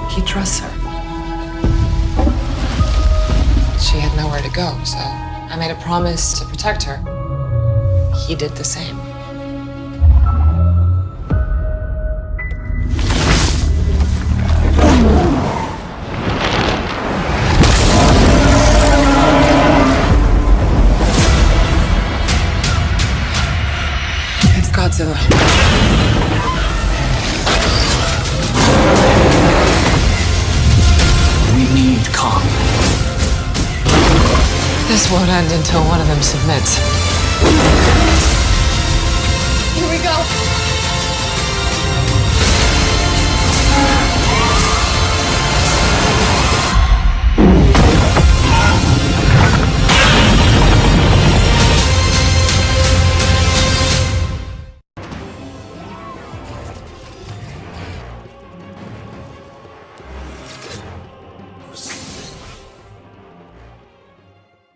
He trusts her. She had nowhere to go, so I made a promise to protect her. He did the same. It's Godzilla. We need Kong. This won't end until one of them submits. Here we go.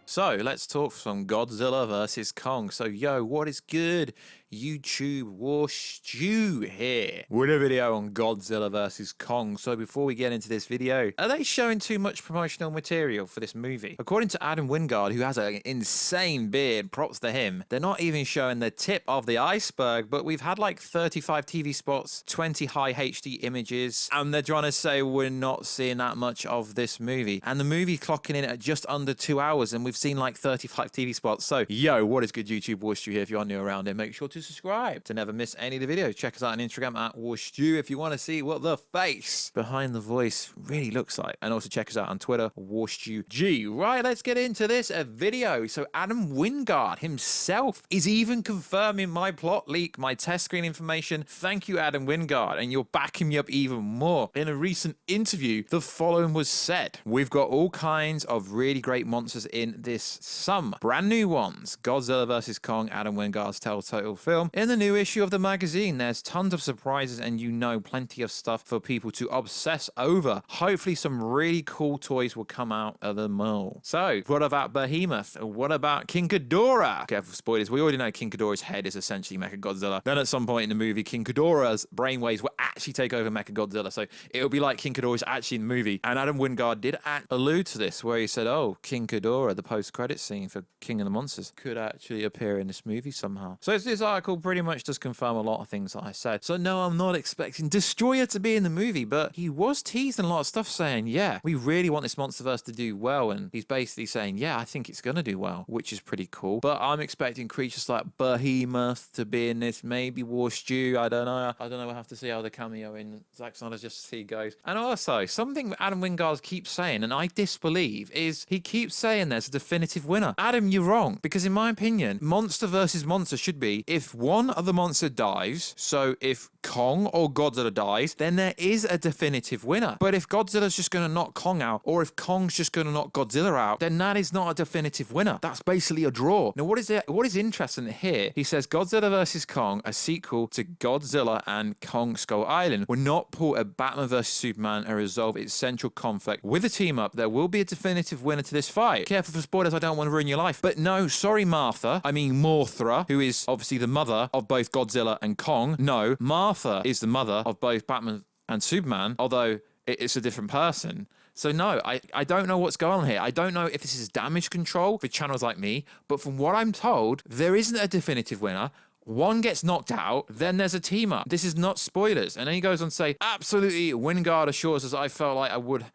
So let's talk some Godzilla versus Kong. So yo, what is good? YouTube Warstu here with a video on Godzilla versus Kong. So before we get into this video, are they showing too much promotional material for this movie? According to Adam Wingard, who has an insane beard, props to him, they're not even showing the tip of the iceberg, but we've had like 35 TV spots, 20 high HD images, and they're trying to say we're not seeing that much of this movie. And the movie clocking in at just under 2 hours, and we've seen like 35 TV spots. So yo, what is good, YouTube Warstu here? If you're new around here, make sure to subscribe to never miss any of the videos. Check us out on Instagram at Warstu if you want to see what the face behind the voice really looks like. And also check us out on Twitter, WarstuG. Right, let's get into this video. So Adam Wingard himself is even confirming my plot leak, my test screen information. Thank you, Adam Wingard, and you're backing me up even more. In a recent interview, the following was said: we've got all kinds of really great monsters in this, some brand new ones. Godzilla vs. Kong, Adam Wingard's telltale film. In the new issue of the magazine, there's tons of surprises and plenty of stuff for people to obsess over. Hopefully some really cool toys will come out of the mall. So, what about Behemoth? What about King Ghidorah? Careful spoilers, we already know King Ghidorah's head is essentially MECHAGODZILLA. Then at some point in the movie, King Ghidorah's brainwaves will actually take over MECHAGODZILLA, so it'll be like King Ghidorah's actually in the movie. And Adam Wingard did allude to this, where he said, oh, King Ghidorah, the post-credit scene for King of the Monsters, could actually appear in this movie somehow. So this article pretty much does confirm a lot of things that I said. So no, I'm not expecting Destroyer to be in the movie, but he was teasing a lot of stuff saying, yeah, we really want this Monsterverse to do well. And he's basically saying, yeah, I think it's going to do well, which is pretty cool. But I'm expecting creatures like Behemoth to be in this, maybe Warstu. I don't know. We'll have to see how the cameo in Zack Snyder's Justice League goes. And also, something Adam Wingard keeps saying, and I disbelieve, is he keeps saying there's a definitive winner. Adam, you're wrong. Because in my opinion, monster versus monster should be, if one of the monster dies, so if Kong or Godzilla dies, then there is a definitive winner. But if Godzilla's just going to knock Kong out, or if Kong's just going to knock Godzilla out, then that is not a definitive winner. That's basically a draw. Now, what is interesting here, he says Godzilla vs. Kong, a sequel to Godzilla and Kong Skull Island, will not pull a Batman vs. Superman and resolve its central conflict. With a team up, there will be a definitive winner to this fight. Careful for spoilers, I don't want to ruin your life. But no, sorry Mothra, who is obviously the mother of both Godzilla and Kong. No, Martha is the mother of both Batman and Superman, although it's a different person. So no, I don't know what's going on here. I don't know if this is damage control for channels like me, but from what I'm told, there isn't a definitive winner. One gets knocked out, then there's a team up. This is not spoilers. And then he goes on to say, absolutely, Wingard assures us I felt like I would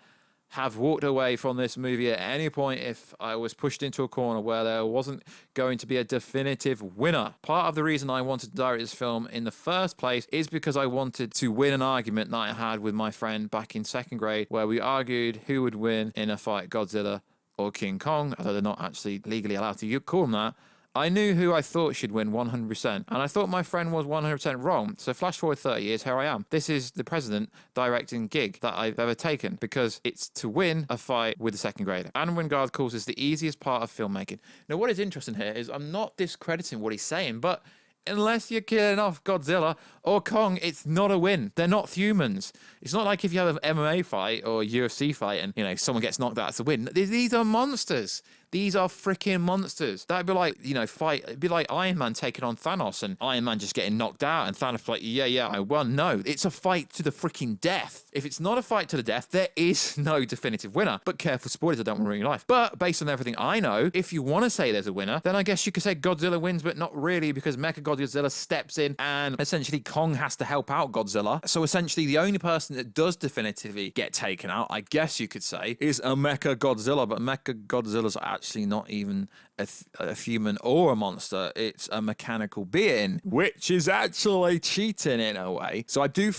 have walked away from this movie at any point if I was pushed into a corner where there wasn't going to be a definitive winner. Part of the reason I wanted to direct this film in the first place is because I wanted to win an argument that I had with my friend back in second grade, where we argued who would win in a fight, Godzilla or King Kong, although they're not actually legally allowed to call them that. I knew who I thought should win 100%, and I thought my friend was 100% wrong. So flash forward 30 years, here I am. This is the president directing gig that I've ever taken, because it's to win a fight with a second grader. Adam Wingard calls this the easiest part of filmmaking. Now, what is interesting here is I'm not discrediting what he's saying, but unless you're killing off Godzilla or Kong, it's not a win. They're not humans. It's not like if you have an MMA fight or a UFC fight and, someone gets knocked out, it's a win. These are monsters. These are freaking monsters. That'd be like, you know, it'd be like Iron Man taking on Thanos and Iron Man just getting knocked out and Thanos like, yeah, I won. No, it's a fight to the freaking death. If it's not a fight to the death, there is no definitive winner. But careful spoilers, I don't want to ruin your life. But based on everything I know, if you want to say there's a winner, then I guess you could say Godzilla wins, but not really, because MECHAGODZILLA steps in and essentially Kong has to help out Godzilla. So essentially the only person that does definitively get taken out, I guess you could say, is a MECHAGODZILLA, but MECHAGODZILLA's actually not even a human or a monster. It's a mechanical being, which is actually cheating in a way. So I do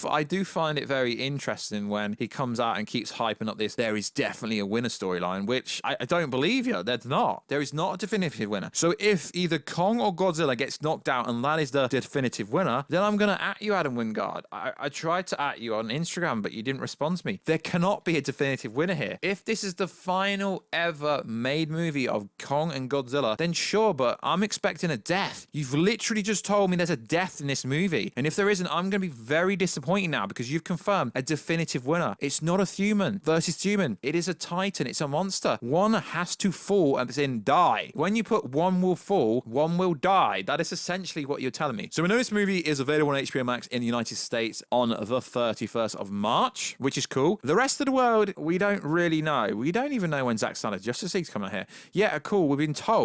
find it very interesting when he comes out and keeps hyping up this there is definitely a winner storyline, which I don't believe you. There's not. There is not a definitive winner. So if either Kong or Godzilla gets knocked out and that is the definitive winner, then I'm gonna at you, Adam Wingard. I tried to at you on Instagram, but you didn't respond to me. There cannot be a definitive winner here. If this is the final ever made movie of Kong and Godzilla, then sure, but I'm expecting a death. You've literally just told me there's a death in this movie. And if there isn't, I'm going to be very disappointed now because you've confirmed a definitive winner. It's not a human versus human. It is a titan. It's a monster. One has to fall and then die. When you put one will fall, one will die. That is essentially what you're telling me. So we know this movie is available on HBO Max in the United States on the 31st of March, which is cool. The rest of the world, we don't really know. We don't even know when Zack Snyder's Justice League's coming out here. Yeah, cool. We've been told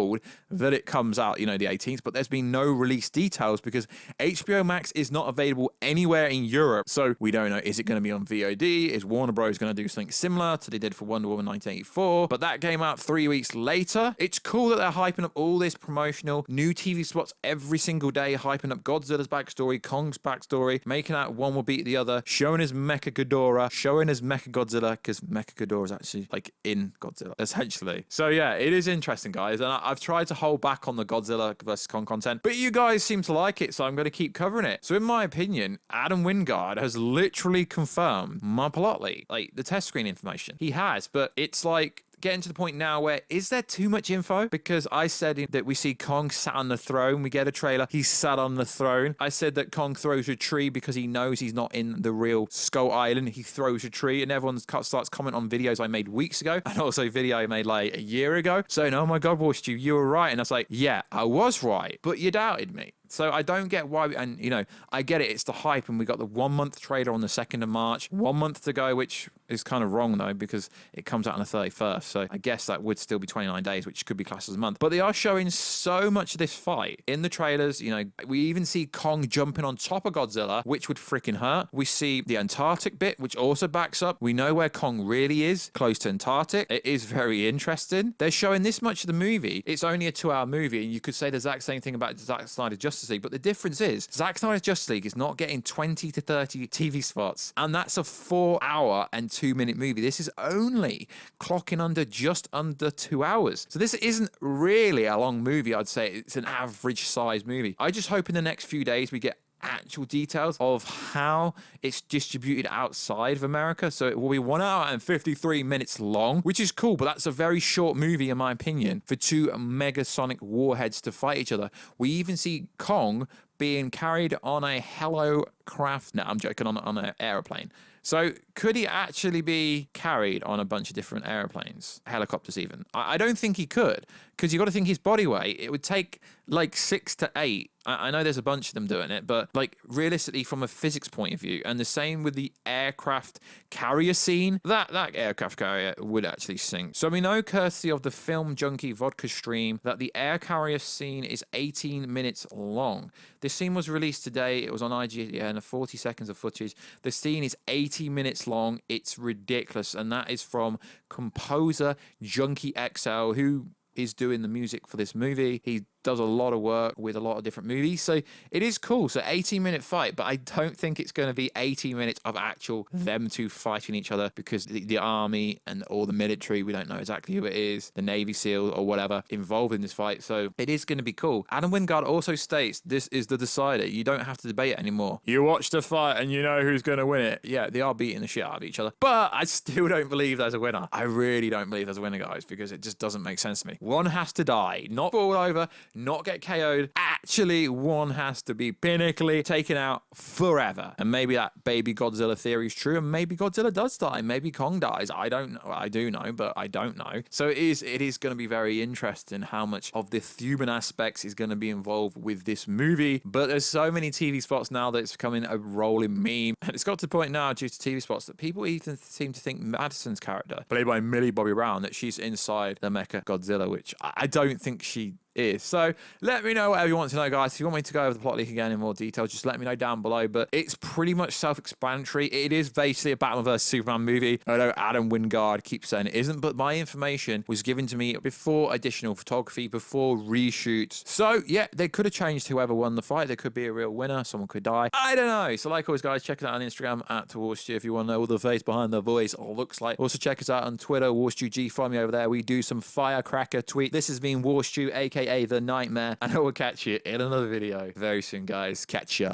that it comes out, you know, the 18th, but there's been no release details because HBO Max is not available anywhere in Europe. So we don't know, is it going to be on VOD? Is Warner Bros. Going to do something similar to they did for Wonder Woman 1984? But that came out 3 weeks later. It's cool that they're hyping up all this promotional new TV spots every single day, hyping up Godzilla's backstory, Kong's backstory, making out one will beat the other, showing us Mechagodora, showing us Mechagodzilla, because Mechagodora is actually like in Godzilla, essentially. So yeah, it is interesting, guys. And I've tried to hold back on the Godzilla vs. Kong content, but you guys seem to like it, so I'm going to keep covering it. So in my opinion, Adam Wingard has literally confirmed my plot leak, like the test screen information. He has, but it's like getting to the point now where is there too much info? Because I said that we see Kong sat on the throne. We get a trailer. He's sat on the throne. I said that Kong throws a tree because he knows he's not in the real Skull Island. He throws a tree and everyone starts commenting on videos I made weeks ago and also a video I made like a year ago saying, oh my God, Warstu, you were right. And I was like, yeah, I was right, but you doubted me. So I don't get why, and you know, I get it, it's the hype, and we got the 1 month trailer on the 2nd of March, 1 month to go, which is kind of wrong though, because it comes out on the 31st, so I guess that would still be 29 days, which could be classed as a month. But they are showing so much of this fight in the trailers, you know, we even see Kong jumping on top of Godzilla, which would freaking hurt. We see the Antarctic bit, which also backs up. We know where Kong really is, close to Antarctic. It is very interesting. They're showing this much of the movie. It's only a 2-hour movie, and you could say the exact same thing about Zack Snyder's Justice League, but the difference is Zack Snyder's Justice League is not getting 20 to 30 TV spots, and that's a 4-hour and 2-minute movie. This is only clocking under just under 2 hours. So this isn't really a long movie. I'd say it's an average size movie. I just hope in the next few days we get actual details of how it's distributed outside of America. So it will be 1 hour and 53 minutes long, which is cool, but that's a very short movie in my opinion for two megasonic warheads to fight each other. We even see Kong being carried on a helocraft. No, I'm joking, on an airplane. So could he actually be carried on a bunch of different airplanes, helicopters even? I don't think he could, because you got to think his body weight, it would take like 6 to 8. I know there's a bunch of them doing it, but like realistically from a physics point of view, and the same with the aircraft carrier scene, that aircraft carrier would actually sink. So we know, courtesy of the Film Junkie vodka stream, that the air carrier scene is 18 minutes long. This scene was released today. It was on IGN, 40 seconds of footage. The scene is 80 minutes long. It's ridiculous. And that is from composer Junkie XL, who is doing the music for this movie. He does a lot of work with a lot of different movies, so it is cool. So 18-minute fight, but I don't think it's going to be 18 minutes of actual them two fighting each other, because the army and all the military, we don't know exactly who it is, the Navy SEAL or whatever involved in this fight, so it is going to be cool. Adam Wingard also states this is the decider. You don't have to debate it anymore. You watch the fight and you know who's going to win it. Yeah, they are beating the shit out of each other, but I still don't believe there's a winner. I really don't believe there's a winner, guys, because it just doesn't make sense to me. One has to die, not fall over, not get KO'd. Actually, one has to be pinnacly taken out forever. And maybe that baby Godzilla theory is true, and maybe Godzilla does die. Maybe Kong dies. I don't know. I do know, but I don't know. So it is going to be very interesting how much of the human aspects is going to be involved with this movie. But there's so many TV spots now that it's becoming a rolling meme. And it's got to the point now, due to TV spots, that people even seem to think Madison's character, played by Millie Bobby Brown, that she's inside the MECHAGODZILLA, which I don't think she is. So let me know whatever you want to know, guys. If you want me to go over the plot leak again in more detail, just let me know down below. But it's pretty much self-explanatory. It is basically a Batman vs Superman movie. I know Adam Wingard keeps saying it isn't, but my information was given to me before additional photography, before reshoots. So yeah, they could have changed whoever won the fight. There could be a real winner. Someone could die. I don't know. So like always, guys, check us out on Instagram at Warstu if you want to know what the face behind the voice looks like. Also check us out on Twitter, WarstuG. Follow me over there. We do some firecracker tweet. This has been Warstu, aka The Nightmare, and I will catch you in another video very soon, guys. Catch ya.